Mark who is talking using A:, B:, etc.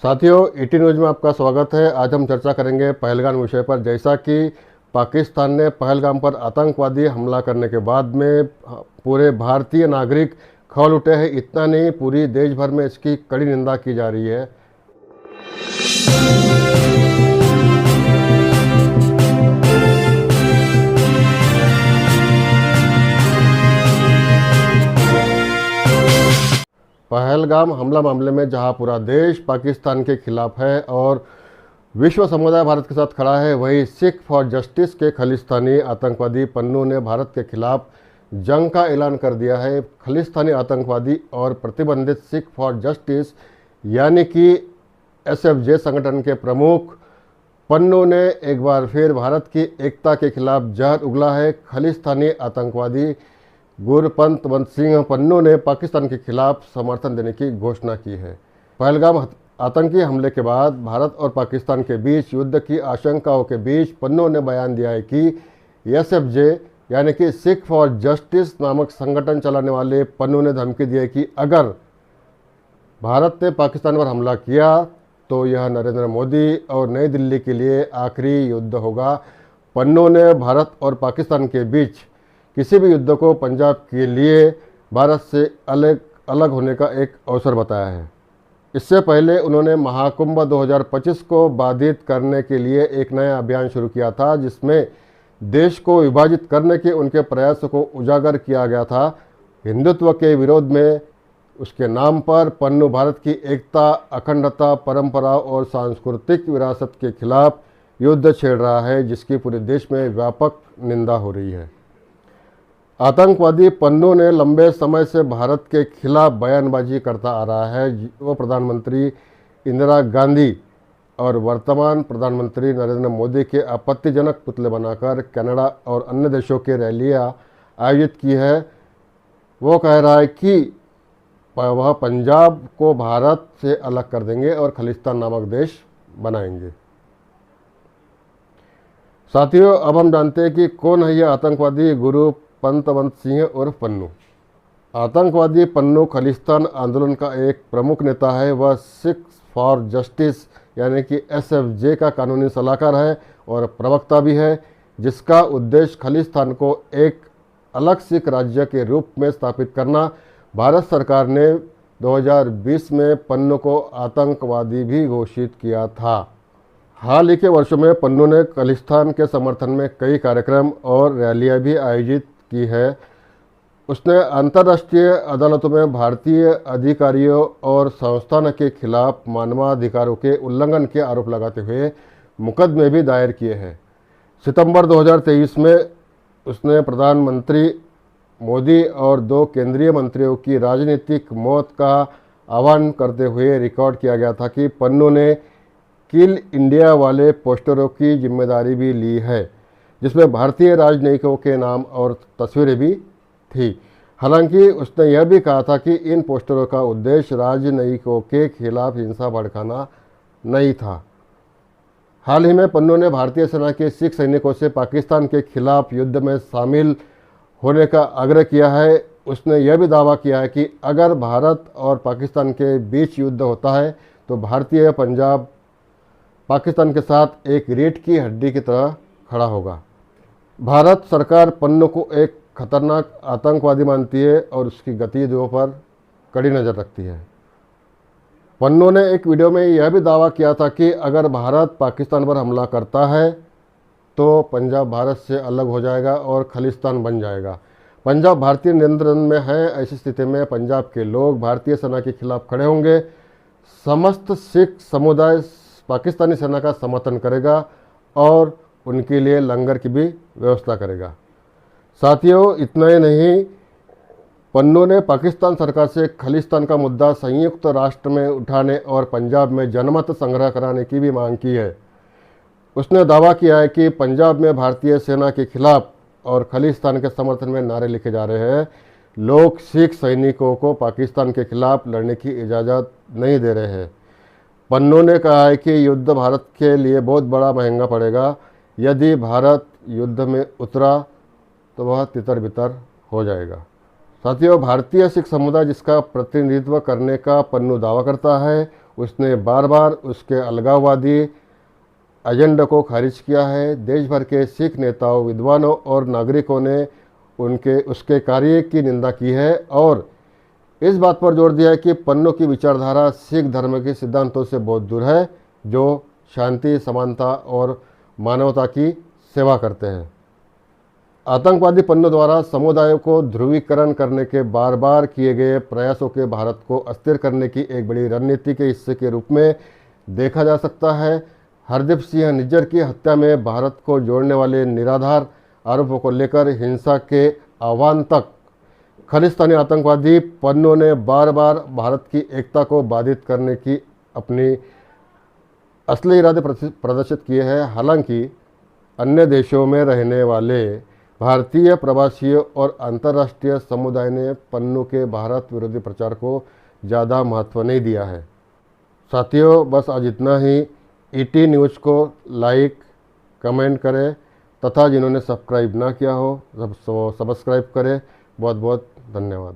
A: साथियों, ET news में आपका स्वागत है। आज हम चर्चा करेंगे पहलगाम विषय पर। जैसा कि पाकिस्तान ने पहलगाम पर आतंकवादी हमला करने के बाद में पूरे भारतीय नागरिक खौल उठे हैं। इतना नहीं, पूरी देश भर में इसकी कड़ी निंदा की जा रही है। पहलगाम हमला मामले में जहां पूरा देश पाकिस्तान के खिलाफ है और विश्व समुदाय भारत के साथ खड़ा है, वहीं सिख फॉर जस्टिस के खालिस्तानी आतंकवादी पन्नू ने भारत के खिलाफ जंग का ऐलान कर दिया है। खालिस्तानी आतंकवादी और प्रतिबंधित सिख फॉर जस्टिस यानी कि SFJ संगठन के प्रमुख पन्नू ने एक बार फिर भारत की एकता के खिलाफ जहर उगला है। खालिस्तानी आतंकवादी गुरपंतवंत सिंह पन्नू ने पाकिस्तान के खिलाफ समर्थन देने की घोषणा की है। पहलगाम आतंकी हमले के बाद भारत और पाकिस्तान के बीच युद्ध की आशंकाओं के बीच पन्नू ने बयान दिया है कि SFJ यानी कि सिख फॉर जस्टिस नामक संगठन चलाने वाले पन्नू ने धमकी दी है कि अगर भारत ने पाकिस्तान पर हमला किया तो यह नरेंद्र मोदी और नई दिल्ली के लिए आखिरी युद्ध होगा। पन्नू ने भारत और पाकिस्तान के बीच किसी भी युद्ध को पंजाब के लिए भारत से अलग होने का एक अवसर बताया है। इससे पहले उन्होंने महाकुंभ 2025 को बाधित करने के लिए एक नया अभियान शुरू किया था, जिसमें देश को विभाजित करने के उनके प्रयासों को उजागर किया गया था। हिंदुत्व के विरोध में उसके नाम पर पन्नू भारत की एकता, अखंडता, परंपरा और सांस्कृतिक विरासत के खिलाफ युद्ध छेड़ रहा है, जिसकी पूरे देश में व्यापक निंदा हो रही है। आतंकवादी पन्नू ने लंबे समय से भारत के खिलाफ बयानबाजी करता आ रहा है। वो प्रधानमंत्री इंदिरा गांधी और वर्तमान प्रधानमंत्री नरेंद्र मोदी के आपत्तिजनक पुतले बनाकर कनाडा और अन्य देशों की रैलियां आयोजित की है। वो कह रहा है कि वह पंजाब को भारत से अलग कर देंगे और खालिस्तान नामक देश बनाएंगे। साथियों, अब हम जानते हैं कि कौन है यह आतंकवादी गुरपंतवंत सिंह उर्फ पन्नू। आतंकवादी पन्नू खालिस्तान आंदोलन का एक प्रमुख नेता है। वह सिख फॉर जस्टिस यानी कि SFJ का कानूनी सलाहकार है और प्रवक्ता भी है, जिसका उद्देश्य खालिस्तान को एक अलग सिख राज्य के रूप में स्थापित करना। भारत सरकार ने 2020 में पन्नू को आतंकवादी भी घोषित किया था। हाल ही के वर्षों में पन्नू ने खालिस्तान के समर्थन में कई कार्यक्रम और रैलियां भी आयोजित की है। उसने अंतर्राष्ट्रीय अदालतों में भारतीय अधिकारियों और संस्थान के खिलाफ मानवाधिकारों के उल्लंघन के आरोप लगाते हुए मुकदमे भी दायर किए हैं। सितंबर 2023 में उसने प्रधानमंत्री मोदी और 2 केंद्रीय मंत्रियों की राजनीतिक मौत का आह्वान करते हुए रिकॉर्ड किया गया था कि पन्नू ने किल इंडिया वाले पोस्टरों की जिम्मेदारी भी ली है, जिसमें भारतीय राजनयिकों के नाम और तस्वीरें भी थी। हालांकि उसने यह भी कहा था कि इन पोस्टरों का उद्देश्य राजनयिकों के खिलाफ हिंसा भड़काना नहीं था। हाल ही में पन्नू ने भारतीय सेना के सिख सैनिकों से पाकिस्तान के खिलाफ युद्ध में शामिल होने का आग्रह किया है। उसने यह भी दावा किया है कि अगर भारत और पाकिस्तान के बीच युद्ध होता है तो भारतीय पंजाब पाकिस्तान के साथ एक रीढ़ की हड्डी की तरह खड़ा होगा। भारत सरकार पन्नू को एक खतरनाक आतंकवादी मानती है और उसकी गतिविधियों पर कड़ी नज़र रखती है। पन्नू ने एक वीडियो में यह भी दावा किया था कि अगर भारत पाकिस्तान पर हमला करता है तो पंजाब भारत से अलग हो जाएगा और खालिस्तान बन जाएगा। पंजाब भारतीय नियंत्रण में है। ऐसी स्थिति में पंजाब के लोग भारतीय सेना के खिलाफ खड़े होंगे। समस्त सिख समुदाय पाकिस्तानी सेना का समर्थन करेगा और उनके लिए लंगर की भी व्यवस्था करेगा। साथियों, इतना ही नहीं, पन्नू ने पाकिस्तान सरकार से खालिस्तान का मुद्दा संयुक्त राष्ट्र में उठाने और पंजाब में जनमत संग्रह कराने की भी मांग की है। उसने दावा किया है कि पंजाब में भारतीय सेना के खिलाफ और खालिस्तान के समर्थन में नारे लिखे जा रहे हैं। लोग सिख सैनिकों को पाकिस्तान के खिलाफ लड़ने की इजाज़त नहीं दे रहे हैं। पन्नू ने कहा है कि युद्ध भारत के लिए बहुत बड़ा महंगा पड़ेगा। यदि भारत युद्ध में उतरा तो वह तितर बितर हो जाएगा। साथियों, भारतीय सिख समुदाय जिसका प्रतिनिधित्व करने का पन्नू दावा करता है, उसने बार बार उसके अलगाववादी एजेंडा को खारिज किया है। देश भर के सिख नेताओं, विद्वानों और नागरिकों ने उसके कार्य की निंदा की है और इस बात पर जोर दिया है कि पन्नू की विचारधारा सिख धर्म के सिद्धांतों से बहुत दूर है, जो शांति, समानता और मानवता की सेवा करते हैं। आतंकवादी पन्नू द्वारा समुदायों को ध्रुवीकरण करने के बार बार किए गए प्रयासों के भारत को अस्थिर करने की एक बड़ी रणनीति के हिस्से के रूप में देखा जा सकता है। हरदीप सिंह निज्जर की हत्या में भारत को जोड़ने वाले निराधार आरोपों को लेकर हिंसा के आह्वान तक खालिस्तानी आतंकवादी पन्नू ने बार बार भारत की एकता को बाधित करने की अपनी असली इरादे प्रदर्शित किए हैं। हालांकि अन्य देशों में रहने वाले भारतीय प्रवासियों और अंतर्राष्ट्रीय समुदाय ने पन्नू के भारत विरोधी प्रचार को ज़्यादा महत्व नहीं दिया है। साथियों, बस आज इतना ही। ईटी न्यूज़ को लाइक, कमेंट करें तथा जिन्होंने सब्सक्राइब ना किया हो सब्सक्राइब करें। बहुत बहुत धन्यवाद।